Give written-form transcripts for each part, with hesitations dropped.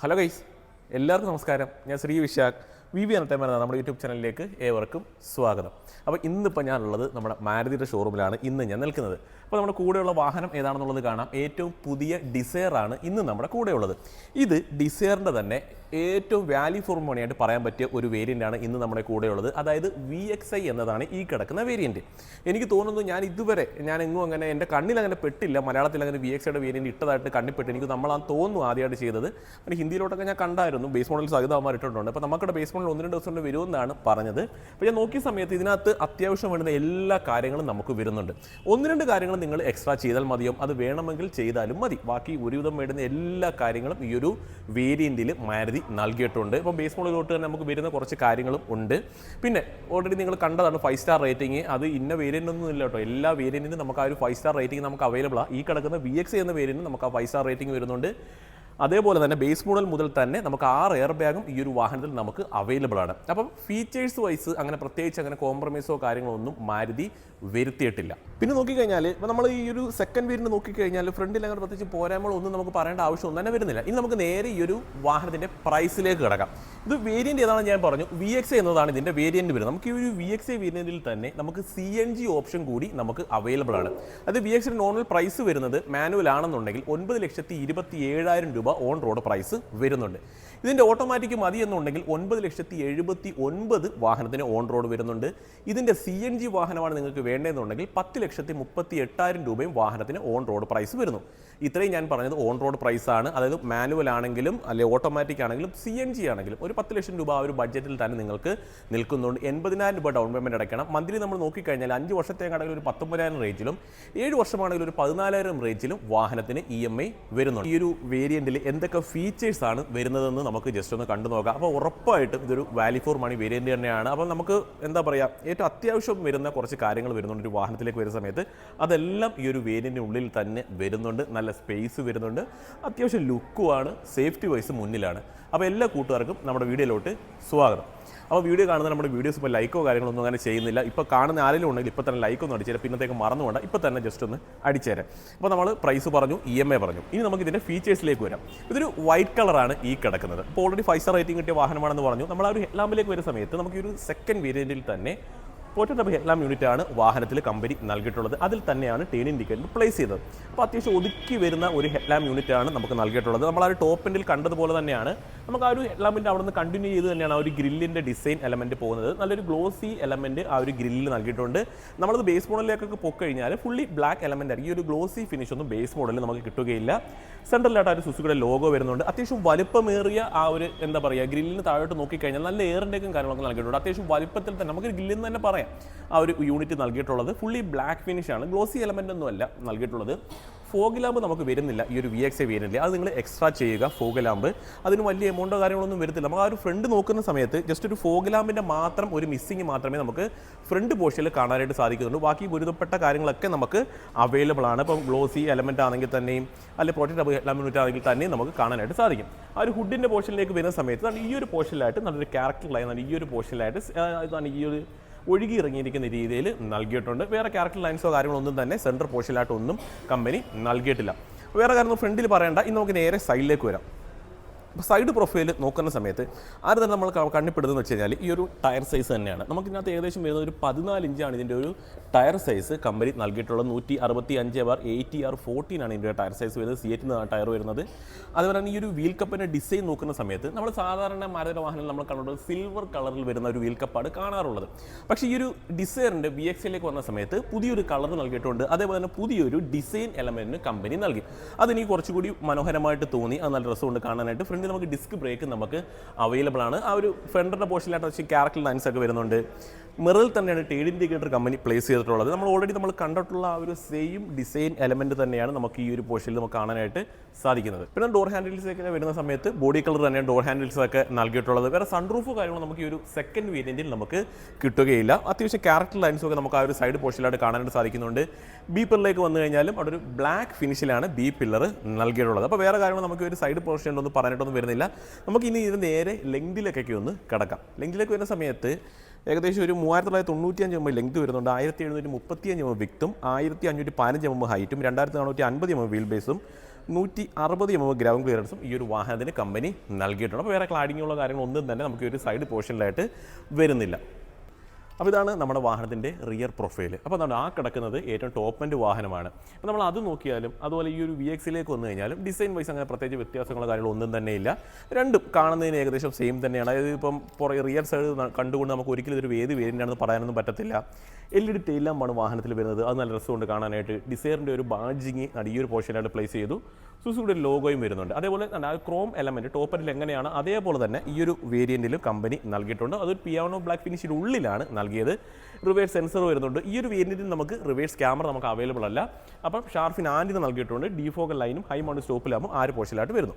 Hello guys, എല്ലാവർക്കും നമസ്കാരം. ഞാൻ ശ്രീ വിശാഖ് VV Entertainment എന്ന നമ്മുടെ യൂട്യൂബ് ചാനലിലേക്ക് ഏവർക്കും സ്വാഗതം. അപ്പോൾ ഇന്നിപ്പോൾ ഞാനുള്ളത് നമ്മുടെ മാരുതിയുടെ ഷോറൂമിലാണ് ഇന്ന് ഞാൻ നിൽക്കുന്നത്. അപ്പോൾ നമ്മുടെ കൂടെയുള്ള വാഹനം ഏതാണെന്നുള്ളത് കാണാം. ഏറ്റവും പുതിയ ഡിസയറാണ് ഇന്ന് നമ്മുടെ കൂടെയുള്ളത്. ഇത് ഡിസയറിൻ്റെ തന്നെ ഏറ്റവും വാല്യൂ ഫോർ മണി ആയിട്ട് പറയാൻ പറ്റിയ ഒരു വേരിയൻ്റാണ് ഇന്ന് നമ്മുടെ കൂടെയുള്ളത്. അതായത് VXi എന്നതാണ് ഈ കിടക്കുന്ന വേരിയൻറ്റ്. എനിക്ക് തോന്നുന്നു ഞാൻ എങ്ങും അങ്ങനെ എൻ്റെ കണ്ണിൽ അങ്ങനെ പെട്ടില്ല. മലയാളത്തിൽ അങ്ങനെ VXiയുടെ വേരിയൻറ്റ് ഇട്ടതായിട്ട് കണ്ണിപ്പെട്ട് എനിക്ക് നമ്മളാണ് തോന്നുന്നു ആദ്യമായിട്ട് ചെയ്തത്. പിന്നെ ഹിന്ദിയിലോട്ടൊക്കെ ഞാൻ കണ്ടായിരുന്നു, ബേസ് മോഡൽ സഹിതമാർ ഇട്ടിട്ടുണ്ട്. അപ്പോൾ നമുക്കിടെ ബേസ് മോഡൽ 1-2 ദിവസം കൊണ്ട് വരുമെന്നാണ് പറഞ്ഞത്. അപ്പോൾ ഞാൻ നോക്കിയ സമയത്ത് ഇതിനകത്ത് അത്യാവശ്യം വേണ്ടുന്ന എല്ലാ കാര്യങ്ങളും നമുക്ക് വരുന്നുണ്ട്. 1-2 കാര്യങ്ങൾ നിങ്ങൾ എക്സ്ട്രാ ചെയ്താൽ മതിയാവും, അത് വേണമെങ്കിൽ ചെയ്താലും മതി. ബാക്കി ഒരുവിധം വേണ്ടുന്ന എല്ലാ കാര്യങ്ങളും ഈ ഒരു വേരിയൻറ്റിൽ മാരുതി നൽകിയിട്ടുണ്ട്. ഇപ്പോൾ ബേസ് മോഡലിലോട്ട് തന്നെ നമുക്ക് വരുന്ന കുറച്ച് കാര്യങ്ങളും ഉണ്ട്. പിന്നെ ഓൾറെഡി നിങ്ങൾ കണ്ടതാണ് 5 സ്റ്റാർ റേറ്റിംഗ്. അത് ഇന്ന വേരിയൻ്റ് ഒന്നും ഇല്ല കേട്ടോ, എല്ലാ വേരിയൻറ്റിനും നമുക്ക് ആ ഒരു 5 സ്റ്റാർ റേറ്റിംഗ് നമുക്ക് അവൈലബിൾ ആണ്. ഈ കിടക്കുന്ന VXi എന്ന വേരിയൻറ്റിന് നമുക്ക് ആ 5 സ്റ്റാർ റേറ്റിംഗ് വരുന്നുണ്ട്. അതേപോലെ തന്നെ ബേസ് മോഡൽ മുതൽ തന്നെ നമുക്ക് 6 എയർ ബാഗും ഈ ഒരു വാഹനത്തിൽ നമുക്ക് അവൈലബിൾ ആണ്. അപ്പം ഫീച്ചേഴ്സ് വൈസ് അങ്ങനെ പ്രത്യേകിച്ച് അങ്ങനെ കോംപ്രമൈസോ കാര്യങ്ങളോ ഒന്നും മാരുതി വരുത്തിയിട്ടില്ല. പിന്നെ നോക്കിക്കഴിഞ്ഞാൽ ഇപ്പോൾ നമ്മൾ ഈ ഒരു സെക്കൻഡ് വേരിയൻറ്റ് നോക്കിക്കഴിഞ്ഞാൽ ഫ്രണ്ടിൽ അങ്ങനെ പ്രത്യേകിച്ച് പോരായ്മകളൊന്നും നമുക്ക് പറയേണ്ട ആവശ്യമൊന്നും തന്നെ വരുന്നില്ല. ഇനി നമുക്ക് നേരെ ഈ ഒരു വാഹനത്തിൻ്റെ പ്രൈസിലേക്ക് കിടക്കാം. ഇത് വേരിയൻറ്റ് ഏതാണെന്ന് ഞാൻ പറഞ്ഞു, VXi എന്നതാണ് ഇതിൻ്റെ വേരിയൻറ്റ് വരുന്നത്. നമുക്ക് ഈ ഒരു VXi വേരിയൻറ്റിൽ തന്നെ നമുക്ക് CNG ഓപ്ഷൻ കൂടി നമുക്ക് അവൈലബിൾ ആണ്. അത് VXiയുടെ നോർമൽ പ്രൈസ് വരുന്നത് മാനുവൽ ആണെന്നുണ്ടെങ്കിൽ 9,27,000 രൂപ ഓൺ റോഡ് പ്രൈസ് വരുന്നുണ്ട്. ഇതിൻ്റെ ഓട്ടോമാറ്റിക് മതി എന്നുണ്ടെങ്കിൽ 9,79,000 വാഹനത്തിന് ഓൺ റോഡ് വരുന്നുണ്ട്. ഇതിൻ്റെ CNG വാഹനമാണ് നിങ്ങൾക്ക് വേണ്ടതെന്നുണ്ടെങ്കിൽ 10,38,000 രൂപയും വാഹനത്തിന് ഓൺ റോഡ് പ്രൈസ് വരുന്നു. ഇത്രയും ഞാൻ പറഞ്ഞത് ഓൺ റോഡ് പ്രൈസാണ്. അതായത് മാനുവൽ ആണെങ്കിലും അല്ലെങ്കിൽ ഓട്ടോമാറ്റിക് ആണെങ്കിലും CNG ആണെങ്കിലും ഒരു 10 ലക്ഷം രൂപ ആ ഒരു ബഡ്ജറ്റിൽ തന്നെ നിങ്ങൾക്ക് നിൽക്കുന്നുണ്ട്. 80,000 രൂപ ഡൗൺ പേയ്മെൻറ്റ് അടയ്ക്കണം. മന്ത്ലി നമ്മൾ നോക്കിക്കഴിഞ്ഞാൽ 5 വർഷത്തേക്കാണെങ്കിൽ ഒരു 19,000 റേഞ്ചിലും 7 വർഷമാണെങ്കിൽ ഒരു 14,000 റേഞ്ചിലും വാഹനത്തിന് EMI വരുന്നുണ്ട്. ഈ ഒരു വേരിയൻറ്റിൽ എന്തൊക്കെ ഫീച്ചേഴ്സാണ് വരുന്നതെന്ന് നമുക്ക് ജസ്റ്റ് ഒന്ന് കണ്ടു നോക്കാം. അപ്പോൾ ഉറപ്പായിട്ടും ഇതൊരു വാല്യൂ ഫോർ മണി വേരിയൻറ്റ് തന്നെയാണ്. അപ്പോൾ നമുക്ക് എന്താ പറയുക, ഏറ്റവും അത്യാവശ്യം വരുന്ന കുറച്ച് കാര്യങ്ങൾ വരുന്നുണ്ട് ഒരു വാഹനത്തിലേക്ക് വരുന്ന സമയത്ത്. അതെല്ലാം ഈ ഒരു വേരിയൻറ്റിനുള്ളിൽ തന്നെ വരുന്നുണ്ട്. നല്ല സ്പേസ് വരുന്നുണ്ട്, അത്യാവശ്യം ലുക്കുമാണ്, സേഫ്റ്റി വൈസ് മുന്നിലാണ്. അപ്പോൾ എല്ലാ കൂട്ടുകാർക്കും നമ്മുടെ വീഡിയോയിലോട്ട് സ്വാഗതം. അപ്പോൾ വീഡിയോ കാണുന്ന നമ്മുടെ വീഡിയോസ് ഇപ്പോൾ ലൈക്കോ കാര്യങ്ങളൊന്നും അങ്ങനെ ചെയ്യുന്നില്ല. ഇപ്പോൾ കാണുന്ന ആരെങ്കിലും ഉണ്ടെങ്കിൽ ഇപ്പോൾ തന്നെ ലൈക്കൊന്നും അടിച്ചേരാം, പിന്നത്തേക്ക് മറന്നുകൊണ്ട് ഇപ്പോൾ തന്നെ ജസ്റ്റ് ഒന്ന് അടിച്ചേരാം. അപ്പോൾ നമ്മൾ പ്രൈസ് പറഞ്ഞു, EMI പറഞ്ഞു. ഇനി നമുക്ക് ഇതിൻ്റെ ഫീച്ചേഴ്സിലേക്ക് വരാം. ഇതൊരു വൈറ്റ് കളറാണ് ഈ കിടക്കുന്നത്. ഇപ്പോൾ ഓൾറെഡി 5 സ്റ്റാർ റേറ്റിംഗ് കിട്ടിയ വാഹനമാണെന്ന് പറഞ്ഞു. നമ്മൾ ആ ഒരു ഹെഡ്ലാമ്പിലേക്ക് വരുന്ന സമയത്ത് നമുക്ക് ഈ ഒരു സെക്കൻഡ് വേരിയൻറ്റിൽ തന്നെ പോർട്രേറ്റ് ഹെഡ്ലാമ്പ് യൂണിറ്റാണ് വാഹനത്തിൽ കമ്പനി നൽകിയിട്ടുള്ളത്. അതിൽ തന്നെയാണ് ടേൺ ഇൻഡിക്കേറ്റർ പ്ലേസ് ചെയ്തത്. അപ്പോൾ അത്യാവശ്യം ഒതുക്കി വരുന്ന ഒരു ഹെഡ്ലാമ്പ് യൂണിറ്റാണ് നമുക്ക് നൽകിയിട്ടുള്ളത്. നമ്മൾ ആ ഒരു ടോപ്പ് എൻഡിൽ കണ്ടതുപോലെ തന്നെയാണ് നമുക്ക് ആ ഒരു ഹെഡ്ലാമ്പിൻ്റെ അവിടെ നിന്ന് കണ്ടിന്യൂ ചെയ്ത് തന്നെയാണ് ആ ഒരു ഗ്രില്ലിൻ്റെ ഡിസൈൻ എലമെൻറ്റ് പോകുന്നത്. നല്ലൊരു ഗ്ലോസി എലമെൻറ്റ് ആ ഒരു ഗ്രില്ലിൽ നൽകിയിട്ടുണ്ട്. നമ്മളത് ബേസ് മോഡലിലേക്കൊക്കെ പോയിക്കഴിഞ്ഞാൽ ഫുള്ളി ബ്ലാക്ക് എലമെൻ്റ് ആയിരിക്കും. ഈ ഒരു ഗ്ലോസി ഫിനിഷ് ഒന്നും ബേസ് മോഡലിൽ നമുക്ക് കിട്ടുകയില്ല. സെൻട്രലായിട്ട് ആ ഒരു സുസുക്കിയുടെ ലോഗോ വരുന്നുണ്ട്. അത്യാവശ്യം വലുപ്പമേറിയ ആ ഒരു എന്താ പറയുക, ഗ്രില്ലിന് താഴോട്ട് നോക്കിക്കഴിഞ്ഞാൽ നല്ല എയറിൻ്റെയും കാര്യങ്ങളൊക്കെ നൽകിയിട്ടുണ്ട്. അത്യാവശ്യം വലുപ്പത്തിൽ തന്നെ നമുക്ക് ഗ്രില്ലിൽ നിന്ന് തന്നെ പറയാം ആ ഒരു യൂണിറ്റ് നൽകിയിട്ടുള്ളത്. ഫുള്ളി ബ്ലാക്ക് ഫിനിഷാണ്, ഗ്ലോസി എലമെൻ്റ് ഒന്നും അല്ല നൽകിയിട്ടുള്ളത്. ഫോഗ് ലാമ്പ് നമുക്ക് വരുന്നില്ല ഈ ഒരു VXi വേരിയൻറ്റിൽ. അത് നിങ്ങൾ എക്സ്ട്രാ ചെയ്യുക. ഫോഗ് ലാമ്പ് അതിന് വലിയ എമൗണ്ടോ കാര്യങ്ങളൊന്നും വരത്തില്ല. നമുക്ക് ആ ഒരു ഫ്രണ്ട് നോക്കുന്ന സമയത്ത് ജസ്റ്റ് ഒരു ഫോഗ് ലാമ്പിൻ്റെ മാത്രം ഒരു മിസ്സിങ് മാത്രമേ നമുക്ക് ഫ്രണ്ട് പോർഷനിൽ കാണാനായിട്ട് സാധിക്കുന്നുള്ളൂ. ബാക്കി ഗുരുതപ്പെട്ട കാര്യങ്ങളൊക്കെ നമുക്ക് അവൈലബിൾ ആണ്. ഇപ്പം ഗ്ലോസി എലമെൻ്റ് ആണെങ്കിൽ തന്നെയും അല്ലെങ്കിൽ പ്രൊട്ടക്റ്റ് ലാമ്പ് യൂണിറ്റ് ആണെങ്കിൽ തന്നെയും നമുക്ക് കാണാനായിട്ട് സാധിക്കും. ആ ഒരു ഹുഡിൻ്റെ പോർഷനിലേക്ക് വരുന്ന സമയത്ത് ഈ ഒരു പോർഷനിലായിട്ട് നല്ലൊരു ക്യാരക്ടർ ലൈൻ ഈ ഒരു പോർഷനിലായിട്ട് ഇതാണ് ഈ ഒരു ഒഴുകി ഇറങ്ങിയിരിക്കുന്ന രീതിയിൽ നൽകിയിട്ടുണ്ട്. വേറെ ക്യാരക്ടർ ലൈൻസോ കാര്യങ്ങളൊന്നും തന്നെ സെൻട്രൽ പോർഷനിലായിട്ടൊന്നും കമ്പനി നൽകിയിട്ടില്ല. വേറെ കാര്യം ഫ്രണ്ടിൽ പറയേണ്ട. ഇനി നമുക്ക് നേരെ സൈഡിലേക്ക് വരാം. അപ്പോൾ സൈഡ് പ്രൊഫൈൽ നോക്കുന്ന സമയത്ത് ആര് തന്നെ നമ്മൾ കണ്ണിപ്പെടുന്നതെന്ന് വെച്ച് കഴിഞ്ഞാൽ ഈ ഒരു ടയർ സൈസ് തന്നെയാണ്. നമുക്കിതിനകത്ത് ഏകദേശം വരുന്നത് ഒരു 14 ഇഞ്ചാണ് ഇതിൻ്റെ ഒരു ടയർ സൈസ് കമ്പനി നൽകിയിട്ടുള്ളത്. 165/80R14 ആണ് ഇതിൻ്റെ ടയർ സൈസ് വരുന്നത്. C8 ടയർ വരുന്നത്. അതുപോലെ തന്നെ ഈ ഒരു വീൽ കപ്പിൻ്റെ ഡിസൈൻ നോക്കുന്ന സമയത്ത് നമ്മൾ സാധാരണ മാരുതി വാഹനങ്ങൾ നമ്മൾ കണ്ടുള്ളത് സിൽവർ കളറിൽ വരുന്ന ഒരു വീൽ കപ്പാണ് കാണാറുള്ളത്. പക്ഷേ ഈ ഒരു ഡിസൈറിൻ്റെ VXiലേക്ക് വന്ന സമയത്ത് പുതിയൊരു കളർ നൽകിയിട്ടുണ്ട്. അതേപോലെ തന്നെ പുതിയൊരു ഡിസൈൻ എലമെൻറ്റിന് കമ്പനി നൽകി. അതെനിക്ക് കുറച്ചുകൂടി മനോഹരമായിട്ട് തോന്നി. അത് നല്ല രസമുണ്ട് കാണാനായിട്ട്. ഫ്രണ്ടിൽ നമുക്ക് ഡിസ്ക് ബ്രേക്ക് നമുക്ക് അവൈലബിൾ ആണ്. ആ ഒരു ഫ്രണ്ടിൻ്റെ പോർഷനിലായിട്ട് വെച്ച് ക്യാരക്ടർ ലൈൻസ് ഒക്കെ വരുന്നുണ്ട്. മിററിൽ തന്നെയാണ് ടേൺ ഇൻഡിക്കേറ്റർ കമ്പനി പ്ലേസ് ചെയ്തിട്ടുള്ളത്. നമ്മൾ കണ്ടിട്ടുള്ള ആ ഒരു സെയിം ഡിസൈൻ എലമെൻറ്റ് തന്നെയാണ് നമുക്ക് ഈ ഒരു പോർഷനിൽ നമുക്ക് കാണാനായിട്ട് സാധിക്കുന്നത്. പിന്നെ ഡോർ ഹാൻഡിൽസൊക്കെ വരുന്ന സമയത്ത് ബോഡി കളർ തന്നെയാണ് ഡോർ ഹാൻഡിൽസൊക്കെ നൽകിയിട്ടുള്ളത്. വേറെ സൺറൂഫ് കാര്യങ്ങൾ നമുക്ക് ഈ ഒരു സെക്കൻഡ് വേരിയൻറ്റിൽ നമുക്ക് കിട്ടുകയില്ല. അത്യാവശ്യം ക്യാരക്ടർ ലൈൻസൊക്കെ നമുക്ക് ആ ഒരു സൈഡ് പോർഷനിലായിട്ട് കാണാനായിട്ട് സാധിക്കുന്നുണ്ട്. ബി പില്ലറിലേക്ക് വന്നു കഴിഞ്ഞാലും അവിടെ ഒരു ബ്ലാക്ക് ഫിനിഷിലാണ് ബി പില്ലർ നൽകിയിട്ടുള്ളത്. അപ്പോൾ വേറെ കാര്യങ്ങൾ നമുക്ക് ഒരു സൈഡ് പോർഷനിലൊന്നും പറഞ്ഞിട്ടൊന്നും വരുന്നില്ല. നമുക്ക് ഇനി ഇത് നേരെ ലെങ്തിലേക്കൊക്കെ ഒന്ന് കിടക്കാം. ലെങ്തിലേക്ക് വരുന്ന സമയത്ത് ഏകദേശം ഒരു 3995 mm ലെങ്ത് വരുന്നുണ്ട്. 1735 mm വിക്തും 1515 mm ഹൈറ്റും 2450 mm വീൽ ബേസും 160 ഗ്രൗണ്ട് ക്ലിയറൻസും ഈ ഒരു വാഹനത്തിന് കമ്പനി നൽകിയിട്ടുണ്ട്. അപ്പോൾ വേറെ ക്ലാഡിങ്ങുള്ള കാര്യങ്ങളൊന്നും തന്നെ നമുക്ക് ഈ ഒരു സൈഡ് പോർഷനിലായിട്ട് വരുന്നില്ല. അപ്പോൾ ഇതാണ് നമ്മുടെ വാഹനത്തിൻ്റെ റിയർ പ്രൊഫൈൽ. അപ്പോൾ എന്താണ് ആ കിടക്കുന്നത് ഏറ്റവും ടോപ്പ് എൻഡ് വാഹനമാണ്. അപ്പോൾ നമ്മൾ അത് നോക്കിയാലും അതുപോലെ ഈ ഒരു VX-ലേക്ക് വന്നു കഴിഞ്ഞാലും ഡിസൈൻ വൈസ് അങ്ങനെ പ്രത്യേകിച്ച് വ്യത്യാസങ്ങളോ കാര്യങ്ങളൊന്നും തന്നെ ഇല്ല. രണ്ടും കാണുന്നതിന് ഏകദേശം സെയിം തന്നെയാണ്. അതായത് ഇപ്പം റിയർ സൈഡ് കണ്ടുകൊണ്ട് നമുക്ക് ഒരിക്കലും ഇതൊരു ഏത് വേരിയൻ്റാണെന്ന് പറയാനൊന്നും പറ്റത്തില്ല. LED ടെയിൽ ലാമ്പാണ് വാഹനത്തിൽ വരുന്നത്. അത് നല്ല രസമുണ്ട് കാണാനായിട്ട്. ഡിസൈറിൻ്റെ ഒരു ബാഡ്ജിങ് ഈ ഒരു പോർഷനായിട്ട് പ്ലേസ് ചെയ്തു. സുസുക്കിയുടെ ഒരു ലോഗോയും വരുന്നുണ്ട്. അതേപോലെ ആ ക്രോം എലമെൻറ്റ് ടോപ്പ് എൻഡിൽ എങ്ങനെയാണ് അതേപോലെ തന്നെ ഈ ഒരു വേരിയൻറ്റിലും കമ്പനി നൽകിയിട്ടുണ്ട്. അതൊരു പിയാനോ ബ്ലാക്ക് ഫിനിഷിൻ്റെ ഉള്ളിലാണ് നൽകിയത്. റിവേഴ്സ് സെൻസർ വരുന്നുണ്ട്. ഈ ഒരു വേരിയൻറ്റിൽ നമുക്ക് റിവേഴ്സ് ക്യാമറ നമുക്ക് അവൈലബിൾ അല്ല. അപ്പം ഷാർഫിൻ ആൻറ്റിന് നൽകിയിട്ടുണ്ട്. ഡിഫോക്കൽ ലൈനും ഹൈ മൗണ്ട് സ്റ്റോപ്പിലാകുമ്പോൾ ആ ഒരു പോർഷനിലായിട്ട് വരുന്നു.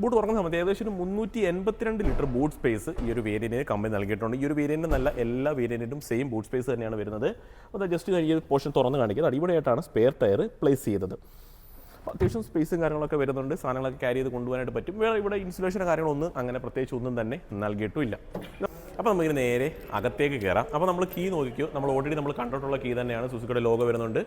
ബൂട്ട് തുറക്കുന്ന സമയത്ത് ഏകദേശം 382 ലിറ്റർ ബൂട്ട് സ്പേസ് ഈ ഒരു വേരിയൻറ്റിന് കമ്പനി നൽകിയിട്ടുണ്ട്. ഈ ഒരു വേരിയൻറ്റ് നല്ല എല്ലാ വേരിയൻറ്റിനും സെയിം ബൂട്ട് സ്പേസ് തന്നെയാണ് വരുന്നത്. അപ്പോൾ ജസ്റ്റ് ഈ പോർഷൻ തുറന്ന് കാണിക്കുന്നത് അടിപൊളിയായിട്ടാണ് സ്പെയർ ടയർ പ്ലേസ് ചെയ്തത്. അത്യാവശ്യം സ്പേസും കാര്യങ്ങളൊക്കെ വരുന്നുണ്ട്. സാധനങ്ങളൊക്കെ ക്യാരി ചെയ്ത് കൊണ്ടുപോകാനായിട്ട് പറ്റും. വേറെ ഇവിടെ ഇൻസുലേഷൻ കാര്യങ്ങളൊന്നും അങ്ങനെ പ്രത്യേകിച്ച് ഒന്നും തന്നെ നൽകിയിട്ടുമില്ല. അപ്പോൾ നമുക്കിത് നേരെ അകത്തേക്ക് കയറാം. അപ്പോൾ നമ്മൾ കീ നോക്കിക്കോ. നമ്മൾ ഓൾറെഡി നമ്മൾ കണ്ടിട്ടുള്ള കീ തന്നെയാണ്. സുസുക്കിയുടെ ലോഗോ വരുന്നുണ്ട്.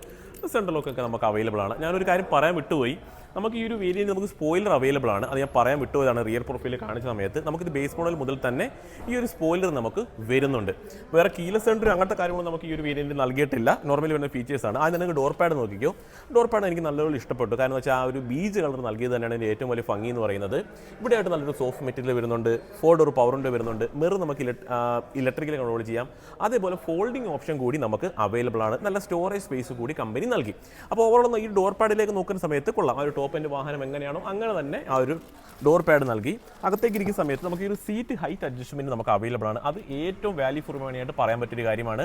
സെൻട്രൽ ലോക്കൊക്കെ നമുക്ക് അവൈലബിൾ ആണ്. ഞാനൊരു കാര്യം പറയാൻ വിട്ടുപോയി. നമുക്ക് ഈ ഒരു വേരിയൻറ്റ് നമുക്ക് സ്പോയിലർ അവൈലബിൾ ആണ്. അത് ഞാൻ പറയാൻ വിട്ടുപോയതാണ്. റിയർ പ്രൊഫൈൽ കാണിച്ച സമയത്ത് നമുക്കിത് ബേസ് മോഡൽ മുതൽ തന്നെ ഈ ഒരു സ്പോയിലർ നമുക്ക് വരുന്നുണ്ട്. വേറെ കീലെസ് എൻട്രി അങ്ങനത്തെ കാര്യങ്ങളും നമുക്ക് ഈ ഒരു വേരിയൻറ്റ് നൽകിയിട്ടില്ല. നോർമലി വരുന്ന ഫീച്ചേഴ്സാണ്. അതിന് നിങ്ങൾക്ക് ഡോർ പാഡ് നോക്കിക്കോ. ഡോർ പാഡ് എനിക്ക് നല്ലപോലെ ഇഷ്ടപ്പെട്ടു. കാരണം വെച്ചാൽ ആ ഒരു ബീജ് കളർ നൽകിയത് തന്നെയാണ് ഇതിൻ്റെ ഏറ്റവും വലിയ ഭംഗി എന്ന് പറയുന്നത്. ഇവിടെയായിട്ട് നല്ലൊരു സോഫ്റ്റ് മെറ്റീരിയൽ വരുന്നുണ്ട്. 4 ഡോർ പവറിൻ്റെ വരുന്നുണ്ട്. മിറർ നമുക്ക് ഇലക്ട്രിക്കലി കൺട്രോൾ ചെയ്യാം. അതേപോലെ ഫോൾഡിംഗ് ഓപ്ഷൻ കൂടി നമുക്ക് അവൈലബിൾ ആണ്. നല്ല സ്റ്റോറേജ് സ്പേസ് കൂടി കമ്പനി നൽകി. അപ്പോൾ ഓവറോൾ ഈ ഡോർ പാഡിലേക്ക് നോക്കുന്ന സമയത്ത് കൊള്ളാം. ആ ഒരു ടോപ്പ് എൻഡ് വാഹനം എങ്ങനെയാണോ അങ്ങനെ തന്നെ ആ ഒരു ഡോർ പാഡ് നൽകി. അകത്തേക്ക് ഇരിക്കുന്ന സമയത്ത് നമുക്ക് ഈ ഒരു സീറ്റ് ഹൈറ്റ് അഡ്ജസ്റ്റ്മെൻറ്റ് നമുക്ക് അവൈലബിൾ ആണ്. അത് ഏറ്റവും വാല്യൂ ഫോർ മണി ആയിട്ട് പറയാൻ പറ്റിയൊരു കാര്യമാണ്.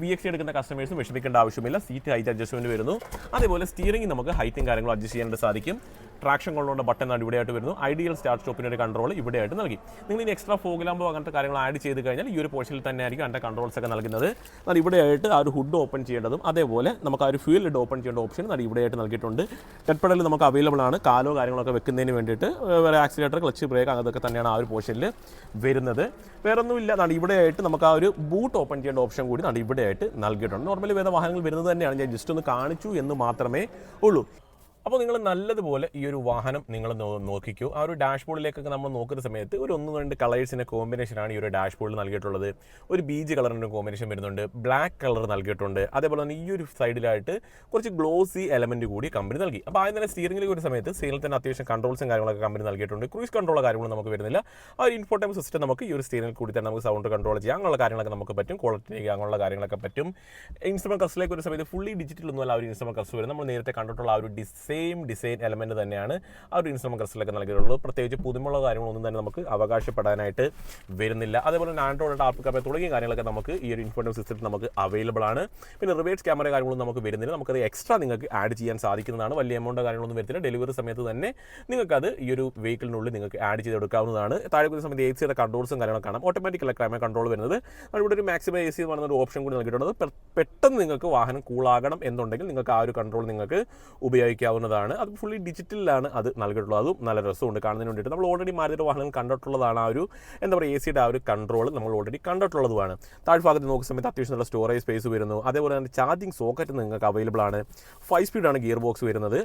VX എടുക്കുന്ന കസ്റ്റമേഴ്സും വിഷമിക്കേണ്ട ആവശ്യമില്ല. സീറ്റ് ഹൈറ്റ് അഡ്ജസ്റ്റ്മെൻറ്റ് വരുന്നു. അതേപോലെ സ്റ്റിയറിംഗ് നമുക്ക് ഹൈറ്റും കാര്യങ്ങളും അഡ്ജസ്റ്റ് ചെയ്യാനായിട്ട് സാധിക്കും. ട്രാക്ഷൻ കൊണ്ടുള്ള ബട്ടൺ ഇവിടെയായിട്ട് വരുന്നു. ഐഡിയൽ സ്റ്റാർട്ട് സ്റ്റോപ്പിൻ്റെ ഒരു കൺട്രോൾ ഇവിടെയായിട്ട് നൽകി. നിങ്ങൾ ഇനി എക്സ്ട്രാ ഫോഗ് ലാമ്പോ അങ്ങനത്തെ കാര്യങ്ങൾ ആഡ് ചെയ്ത് കഴിഞ്ഞാൽ ഈ ഒരു പോർഷനിൽ തന്നെ ആയിരിക്കും അതിൻ്റെ കൺട്രോൾസ് ഒക്കെ നൽകുന്നത്. എന്നാൽ ഇവിടെയായിട്ട് ആ ഒരു ഹുഡ് ഓപ്പൺ ചെയ്യേണ്ടതും അതേപോലെ നമുക്ക് ആ ഒരു ഫ്യൂൽ ലിഡ് ഓപ്പൺ ചെയ്യേണ്ട ഓപ്ഷൻ അത് ഇവിടെയായിട്ട് നൽകിയിട്ടുണ്ട്. ടെഡ് പെഡൽ നമുക്ക് അവൈലബിൾ ആണ്. കാലോ കാര്യങ്ങളൊക്കെ വെക്കുന്നതിന് വേണ്ടിയിട്ട്. വേറെ ആക്സിലേറ്റർ ക്ലച്ച് ബ്രേക്ക് അതൊക്കെ തന്നെയാണ് ആ ഒരു പോർഷനിൽ വരുന്നത്. വേറൊന്നുമില്ല. ഇവിടെയായിട്ട് നമുക്ക് ആ ഒരു ബൂട്ട് ഓപ്പൺ ചെയ്യേണ്ട ഓപ്ഷൻ കൂടി ഇവിടെയായിട്ട് നൽകിയിട്ടുണ്ട്. നോർമലി വേറെ വാഹനങ്ങൾ വരുന്നത് തന്നെയാണ്. ഞാൻ ജസ്റ്റ് ഒന്ന് കാണിച്ചു എന്ന് മാത്രമേ ഉള്ളൂ. അപ്പോൾ നിങ്ങൾ നല്ലതുപോലെ ഈ ഒരു വാഹനം നിങ്ങൾ നോക്കിക്കൂ. ആ ഒരു ഡാഷ്ബോർഡിലേക്കൊക്കെ നമ്മൾ നോക്കുന്ന സമയത്ത് ഒരു 1-2 കളേഴ്സിൻ്റെ കോമ്പിനേഷനാണ് ഈ ഒരു ഡാഷ്ബോർഡിൽ നൽകിയിട്ടുള്ളത്. ഒരു ബീജ് കളറിൻ്റെ കോമ്പിനേഷൻ വരുന്നുണ്ട്. ബ്ലാക്ക് കളർ നൽകിയിട്ടുണ്ട്. അതേപോലെ തന്നെ ഈ ഒരു സൈഡിലായിട്ട് കുറച്ച് ഗ്ലോസി എലമെൻറ്റ് കൂടി കമ്പനി നൽകി. അപ്പോൾ ആദ്യം തന്നെ സ്റ്റിയറിംഗിലേക്ക് ഒരു സമയത്ത് സീലിൽ തന്നെ അത്യാവശ്യം കൺട്രോൾസും കാര്യങ്ങളൊക്കെ കമ്പനി നൽകിയിട്ടുണ്ട്. ക്രൂയിസ് കൺട്രോൾ കാര്യങ്ങളും നമുക്ക് വരുന്നില്ല. ആ ഒരു ഇൻഫോർട്ടൈൻമെന്റ് സിസ്റ്റം നമുക്ക് ഈ ഒരു സ്റ്റിയറിംഗിൽ കൂടി തന്നെ നമുക്ക് സൗണ്ട് കൺട്രോൾ ചെയ്യാം. അങ്ങനെയുള്ള കാര്യങ്ങളൊക്കെ നമുക്ക് പറ്റും. ക്വാളിറ്റി അങ്ങനെയുള്ള കാര്യങ്ങളൊക്കെ പറ്റും. ഇൻസ്ട്രുമെന്റ് ക്ലസ്റ്ററിലേക്ക് ഒരു സമയത്ത് ഫുള്ളി ഡിജിറ്റൽ ഒന്നുമല്ല ആ ഒരു ഇൻസ്ട്രുമെന്റ് ക്ലസ്റ്റർ വരുന്നത്. നമ്മൾ നേരത്തെ കണ്ടിട്ടുള്ള ആ ഒരു ഡിസൈൻ എലമെൻറ്റ് തന്നെയാണ് ആ ഒരു ഇൻസ്ട്രുമെന്റ് ക്ലസ്റ്ററിലൊക്കെ നൽകിയിട്ടുള്ളത്. പ്രത്യേകിച്ച് പുതുമുള്ള കാര്യങ്ങളൊന്നും തന്നെ നമുക്ക് അവകാശപ്പെടാനായിട്ട് വരുന്നില്ല. അതേപോലെ ആൻഡ്രോയിഡ് ആപ്പ് കപ്പ തുടങ്ങിയ കാര്യങ്ങളൊക്കെ നമുക്ക് ഈ ഒരു ഇൻഫോർട്ടൈൻമെന്റ് സിസ്റ്റത്തിൽ നമുക്ക് അവൈലബിൾ ആണ്. പിന്നെ റിവേഴ്സ് ക്യാമറ കാര്യങ്ങളൊന്നും നമുക്ക് വരുന്നില്ല. നമുക്കത് എക്സ്ട്രാ നിങ്ങൾക്ക് ആഡ് ചെയ്യാൻ സാധിക്കുന്നതാണ്. വലിയ എമൗണ്ട് കാര്യങ്ങളൊന്നും വരുന്നില്ല. ഡെലിവറി സമയത്ത് തന്നെ നിങ്ങൾക്കത് ഈ ഒരു വെഹിക്കിളിനുള്ളിൽ നിങ്ങൾക്ക് ആഡ് ചെയ്തെടുക്കാവുന്നതാണ്. താഴെ ഒരു സമയത്ത് AC കൺട്രോൾസും കാര്യങ്ങളൊക്കെ കാണാം. ഓട്ടോമാറ്റിക്കല്ല ക്ലൈമറ്റ് കൺട്രോൾ വരുന്നത്. ഇവിടെ ഒരു മാക്സിമം AC എന്ന് പറയുന്ന ഒരു ഓപ്ഷൻ കൂടി നൽകിയിട്ടുണ്ട്. പെട്ടെന്ന് നിങ്ങൾക്ക് വാഹനം കൂളാകണം എന്നുണ്ടെങ്കിൽ നിങ്ങൾക്ക് ആ ഒരു കൺട്രോൾ നിങ്ങൾക്ക് ഉപയോഗിക്കാവുന്നതാണ്. അത് ഫുള്ളി ഡിജിറ്റലിലാണ് അത് നൽകിയിട്ടുള്ളത്. അതും നല്ല രസമുണ്ട് കാണുന്നതിന് വേണ്ടിയിട്ട്. നമ്മൾ ഓൾറെഡി മാരുതിയുടെ വാഹനം കണ്ടിട്ടുള്ളതാണ്. ആ ഒരു എന്താ പറയുക AC ആ ഒരു കൺട്രോൾ നമ്മൾ ഓൾറെഡി കണ്ടിട്ടുള്ളതുമാണ്. താഴ്ഭാഗത്ത് നോക്കുന്ന സമയത്ത് അത്യാവശ്യം നല്ല സ്റ്റോറേജ് സ്പേസ് വരുന്നു. അതേപോലെ തന്നെ ചാർജിങ് സോക്കറ്റ് നിങ്ങൾക്ക് അവൈലബിൾ ആണ്. 5 സ്പീഡാണ് ഗിയർ ബോക്സ് വരുന്നത്.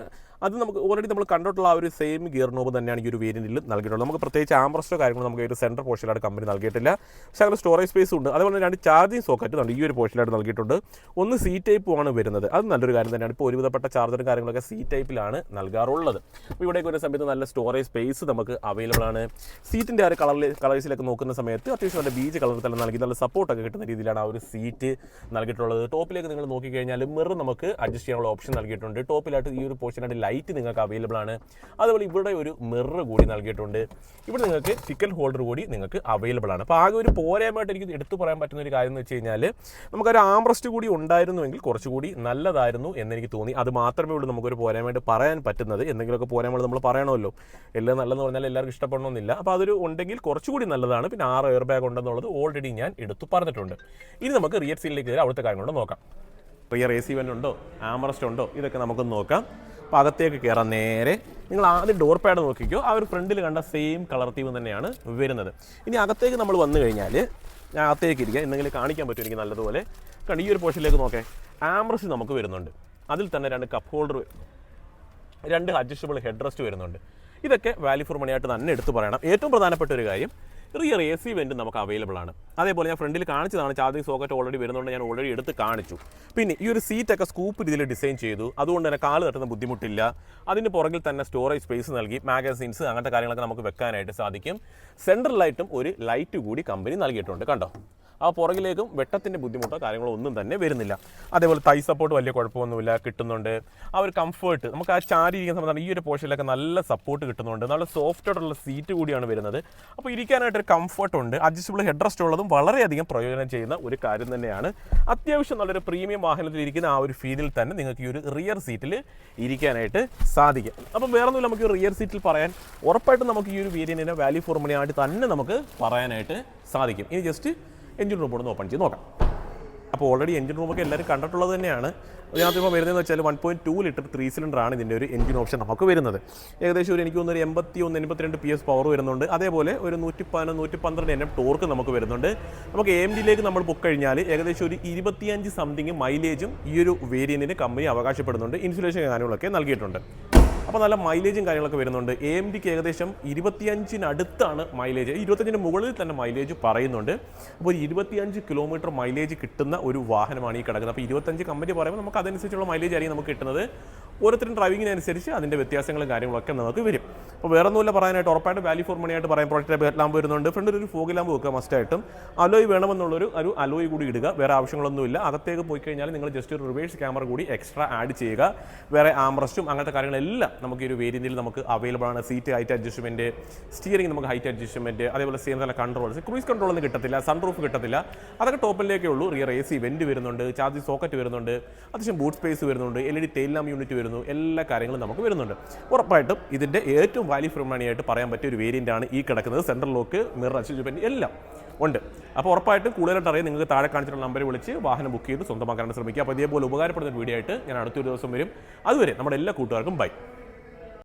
അത് നമുക്ക് ഓൾറെഡി നമ്മൾ കണ്ടിട്ടുള്ള ആ ഒരു സെയിം ഗിയർ നോബ് തന്നെയാണ് ഈ ഒരു വേരിയൻറ്റിൽ നൽകിയിട്ടുള്ളത്. നമുക്ക് പ്രത്യേകിച്ച് ആംബ്രസ്റ്റോ കാര്യങ്ങൾ നമുക്ക് ഈ ഒരു സെൻറ്റർ പോർഷനിലായിട്ട് കമ്പനി നൽകിയിട്ടില്ല. പക്ഷേ അങ്ങനെ സ്റ്റോറേജ് സ്പേസ് ഉണ്ട്. അതുപോലെ 2 ചാർജിങ് സോക്കറ്റ് ഈ ഒരു പോർഷനിലായിട്ട് നൽകിയിട്ടുണ്ട്. ഒന്ന് C ടൈപ്പ് ആണ് വരുന്നത്. അത് നല്ലൊരു കാര്യം തന്നെയാണ്. ഇപ്പോൾ ഒരുവിധപ്പെട്ട ചാർജറും കാര്യങ്ങളൊക്കെ C ടൈപ്പിലാണ് നൽകാറുള്ളത്. അപ്പോൾ ഇവിടേക്ക് ഒരു സമയത്ത് നല്ല സ്റ്റോറേജ് സ്പേസ് നമുക്ക് അവൈലബിൾ ആണ്. സീറ്റിൻ്റെ ആ ഒരു കളേഴ്സിലൊക്കെ നോക്കുന്ന സമയത്ത് അത്യാവശ്യം നല്ല ബീജ് കളർ തന്നെ നൽകി നല്ല സപ്പോർട്ടൊക്കെ കിട്ടുന്ന രീതിയിലാണ് ആ ഒരു സീറ്റ് നൽകിയിട്ടുള്ളത്. ടോപ്പിലേക്ക് നിങ്ങൾ നോക്കിക്കഴിഞ്ഞാൽ മിറർ നമുക്ക് അഡ്ജസ്റ്റ് ചെയ്യാനുള്ള ഓപ്ഷൻ നൽകിയിട്ടുണ്ട്. ടോപ്പിലായിട്ട് ഈ ഒരു പോർഷനായിട്ട് ലൈറ്റ് നിങ്ങൾക്ക് അവൈലബിൾ ആണ്. അതുപോലെ ഇവിടെ ഒരു മിറർ കൂടി നൽകിയിട്ടുണ്ട്. ഇവിടെ നിങ്ങൾക്ക് ടിക്കറ്റ് ഹോൾഡർ കൂടി നിങ്ങൾക്ക് അവൈലബിൾ ആണ്. അപ്പോൾ ആകെ ഒരു പോരായ്മയായിട്ട് എനിക്ക് എടുത്തു പറയാൻ പറ്റുന്ന ഒരു കാര്യം എന്ന് വെച്ച് കഴിഞ്ഞാൽ നമുക്കൊരു ആംബ്രസ്റ്റ് കൂടി ഉണ്ടായിരുന്നുവെങ്കിൽ കുറച്ചുകൂടി നല്ലതായിരുന്നു എന്നെനിക്ക് തോന്നി. അത് മാത്രമേ ഉള്ളൂ നമുക്കൊരു പോരായ്മയായിട്ട് പറയാൻ പറ്റുന്നത്. എന്തെങ്കിലുമൊക്കെ പോരായ്മകൾ നമ്മൾ പറയണമല്ലോ. എല്ലാം നല്ലതെന്ന് പറഞ്ഞാൽ എല്ലാവർക്കും ഇഷ്ടപ്പെടണമെന്നില്ല. അപ്പോൾ അതൊരു ഉണ്ടെങ്കിൽ കുറച്ചുകൂടി നല്ലതാണ്. പിന്നെ 6 എയർ ബാഗ് ഉണ്ടെന്നുള്ളത് ഓൾറെഡി ഞാൻ എടുത്തു പറഞ്ഞിട്ടുണ്ട്. ഇനി നമുക്ക് റിയർ സീറ്റിലേക്ക് കയറി അവിടുത്തെ കാര്യങ്ങളോട് നോക്കാം. റിയർ AC വെൻ്റ് ഉണ്ടോ, ആംബ്രസ്റ്റ് ഉണ്ടോ, ഇതൊക്കെ നമുക്ക് നോക്കാം. അപ്പോൾ അകത്തേക്ക് കയറാൻ നേരെ നിങ്ങൾ ആദ്യം ഡോർ പാഡ് നോക്കിക്കോ. ആ ഒരു ഫ്രണ്ടിൽ കണ്ട സെയിം കളർ തീം തന്നെയാണ് വരുന്നത്. ഇനി അകത്തേക്ക് നമ്മൾ വന്നു കഴിഞ്ഞാൽ ഞാൻ അകത്തേക്ക് ഇരിക്കുക എന്തെങ്കിലും കാണിക്കാൻ പറ്റും എനിക്ക് നല്ലതുപോലെ. കാരണം ഈ ഒരു പോർഷനിലേക്ക് നോക്കേ ആംബ്രസ്റ്റ് നമുക്ക് വരുന്നുണ്ട്. അതിൽ തന്നെ 2 cup holder 2 adjustable head rest വരുന്നുണ്ട്. ഇതൊക്കെ വാല്യൂ ഫോർ മണി ആയിട്ട് തന്നെ എടുത്ത് പറയണം. ഏറ്റവും പ്രധാനപ്പെട്ട ഒരു കാര്യം, റിയർ AC വെന്റ് നമുക്ക് അവൈലബിൾ ആണ്. അതേപോലെ ഞാൻ ഫ്രണ്ടിൽ കാണിച്ചതാണ്, ചാർജിങ് സോക്കറ്റ് ഓൾറെഡി വരുന്നുണ്ട്, ഞാൻ ഓൾറെഡി എടുത്ത് കാണിച്ചു. പിന്നെ ഈ ഒരു സീറ്റൊക്കെ സ്കൂപ്പ് രീതിയിൽ ഡിസൈൻ ചെയ്തു, അതുകൊണ്ട് തന്നെ കാല് തട്ടുന്ന ബുദ്ധിമുട്ടില്ല. അതിന് പുറകിൽ തന്നെ സ്റ്റോറേജ് സ്പേസ് നൽകി മാഗസീൻസ് അങ്ങനത്തെ കാര്യങ്ങളൊക്കെ നമുക്ക് വെക്കാനായിട്ട് സാധിക്കും. സെൻട്രലായിട്ടും ഒരു ലൈറ്റ് കൂടി കമ്പനി നൽകിയിട്ടുണ്ട്, കണ്ടോ. ആ പുറകിലേക്കും വെട്ടത്തിൻ്റെ ബുദ്ധിമുട്ടോ കാര്യങ്ങളോ ഒന്നും തന്നെ വരുന്നില്ല. അതേപോലെ തൈ സപ്പോർട്ട് വലിയ കുഴപ്പമൊന്നുമില്ല, കിട്ടുന്നുണ്ട്. ആ ഒരു കംഫർട്ട് നമുക്ക് ആ ചാരി ഇരിക്കുന്ന സമയത്താണ് ഈ ഒരു പോർഷനിലൊക്കെ നല്ല സപ്പോർട്ട് കിട്ടുന്നുണ്ട്. നല്ല സോഫ്റ്റ് ആയിട്ടുള്ള സീറ്റ് കൂടിയാണ് വരുന്നത്. അപ്പോൾ ഇരിക്കാനായിട്ടൊരു കംഫർട്ട് ഉണ്ട്. അഡ്ജസ്റ്റബിൾ ഹെഡ് റെസ്റ്റ് ഉള്ളതും വളരെയധികം പ്രയോജനം ചെയ്യുന്ന ഒരു കാര്യം തന്നെയാണ്. അത്യാവശ്യം നല്ലൊരു പ്രീമിയം വാഹനത്തിൽ ഇരിക്കുന്ന ആ ഒരു ഫീലിൽ തന്നെ നിങ്ങൾക്ക് ഈ ഒരു റിയർ സീറ്റിൽ ഇരിക്കാനായിട്ട് സാധിക്കും. അപ്പം വേറെ ഒന്നുമില്ല, നമുക്ക് റിയർ സീറ്റിൽ പറയാൻ ഉറപ്പായിട്ടും നമുക്ക് ഈ ഒരു വേരിയൻറ്റിനെ വാല്യൂ ഫോർ മണി ആയിട്ട് തന്നെ നമുക്ക് പറയാനായിട്ട് സാധിക്കും. ഇനി ജസ്റ്റ് എഞ്ചിൻ റൂം ഒന്ന് ഓപ്പൺ ചെയ്ത് നോക്കാം. അപ്പോൾ ഓൾറെഡി എഞ്ചിൻ റൂമൊക്കെ എല്ലാവരും കണ്ടിട്ടുള്ളത് തന്നെയാണ്. ഇതിനകത്ത് ഇപ്പോൾ വരുന്നതെന്ന് വെച്ചാൽ 1.2 ലിറ്റർ 3 സിലിണ്ടറാണ് ഇതിൻ്റെ ഒരു എഞ്ചിൻ ഓപ്ഷൻ നമുക്ക് വരുന്നത്. ഏകദേശം ഒരു എനിക്ക് തോന്നുന്നു 81-82 PS പവർ വരുന്നുണ്ട്. അതേപോലെ ഒരു 111-112 NM ടോർക്ക് നമുക്ക് വരുന്നുണ്ട്. നമുക്ക് AMDയിലേക്ക് നമ്മൾ ബുക്ക് കഴിഞ്ഞാൽ ഏകദേശം ഒരു 25 സംതിങ് മൈലേജും ഈ ഒരു വേരിയൻറ്റിന് കമ്പനി അവകാശപ്പെടുന്നുണ്ട്. ഇൻസുലേഷൻ കാര്യങ്ങളൊക്കെ നൽകിയിട്ടുണ്ട്. അപ്പോൾ നല്ല മൈലേജും കാര്യങ്ങളൊക്കെ വരുന്നുണ്ട്. AMDക്ക് ഏകദേശം 25-അടുത്താണ് മൈലേജ്, 25-ന് മുകളിൽ തന്നെ മൈലേജ് പറയുന്നുണ്ട്. അപ്പോൾ 25 കിലോമീറ്റർ മൈലേജ് കിട്ടുന്ന ഒരു വാഹനമാണ് ഈ കിടക്കുന്നത്. അപ്പോൾ 25 കമ്പനി പറയുമ്പോൾ നമുക്ക് അതനുസരിച്ചുള്ള മൈലേജ് ആയിരിക്കും നമുക്ക് കിട്ടുന്നത്. ഓരോരുത്തരും ഡ്രൈവിങ്ങിനനുസരിച്ച് അതിൻ്റെ വ്യത്യാസങ്ങളും കാര്യങ്ങളൊക്കെ നമുക്ക് വരും. അപ്പോൾ വേറെ ഒന്നുമില്ല പറയാനായിട്ട്, ഉറപ്പായിട്ട് വാല്യൂ ഫോർ മണി ആയിട്ട് പറയാം. പ്രൊജക്ടർ ബെഡ് ലാമ്പ് വരുന്നുണ്ട്. ഫ്രണ്ടിൽ ഒരു ഫോഗ് ലാമ്പ് വെക്കുക മസ്റ്റായിട്ടും. അലോയ് വേണമെന്നുള്ളൊരു അലോയ് കൂടി ഇടുക. വേറെ ആവശ്യങ്ങളൊന്നുമില്ല. അകത്തേക്ക് പോയി കഴിഞ്ഞാൽ നിങ്ങൾ ജസ്റ്റ് ഒരു റിവേഴ്സ് ക്യാമറ കൂടി എക്സ്ട്രാ ആഡ് ചെയ്യുക. വേറെ ആംറസ്റ്റും അങ്ങനത്തെ കാര്യങ്ങളെല്ലാം നമുക്ക് ഈ ഒരു വേരിയൻറ്റിൽ നമുക്ക് അവൈലബിൾ ആണ്. സീറ്റ് ഹൈറ്റ് അഡ്ജസ്റ്റ്മെൻറ്റ്, സ്റ്റിയറിംഗ് നമുക്ക് ഹൈറ്റ് അഡ്ജസ്റ്റ്മെൻറ്റ്, അതേപോലെ സെയിം നല്ല കൺട്രോൾസ്. ക്രൂയിസ് കൺട്രോൾ ഒന്നും കിട്ടത്തില്ല, സൺറൂഫ് കിട്ടത്തില്ല, അതൊക്കെ ടോപ്പിലേക്കേ ഉള്ളൂ. റിയർ AC വെന്റ് വരുന്നുണ്ട്, ചാർജിങ് സോക്കറ്റ് വരുന്നുണ്ട്, അത്യാവശ്യം ബൂട്ട് സ്പേസ് വരുന്നുണ്ട്, LED ടെയിൽ ലാമ്പ് യൂണിറ്റ് വരുന്നു, എല്ലാ കാര്യങ്ങളും നമുക്ക് വരുന്നുണ്ട്. ഉറപ്പായിട്ടും ഇതിൻ്റെ ഏറ്റവും വാല്യൂ ഫോർ മണി ആയിട്ട് പറയാൻ പറ്റിയ ഒരു വേരിയൻ്റ് ആണ് ഈ കിടക്കുന്നത്. സെൻട്രൽ ലോക്ക്, മിറർ അഡ്ജസ്റ്റ്മെൻറ്റ് എല്ലാം ഉണ്ട്. അപ്പോൾ ഉറപ്പായിട്ടും കൂടുതലായിട്ട് അറിയാൻ നിങ്ങൾക്ക് താഴെ കാണിച്ചിട്ടുള്ള നമ്പർ വിളിച്ച് വാഹനം ബുക്ക് ചെയ്ത് സ്വന്തമാക്കാനായിട്ട് ശ്രമിക്കുക. അപ്പോൾ ഇതേപോലെ ഉപകാരപ്പെടുന്ന വീഡിയോ ആയിട്ട് ഞാൻ അടുത്തൊരു ദിവസം വരും. അതുവരെ നമ്മുടെ എല്ലാ കൂട്ടുകാർക്കും ബൈ.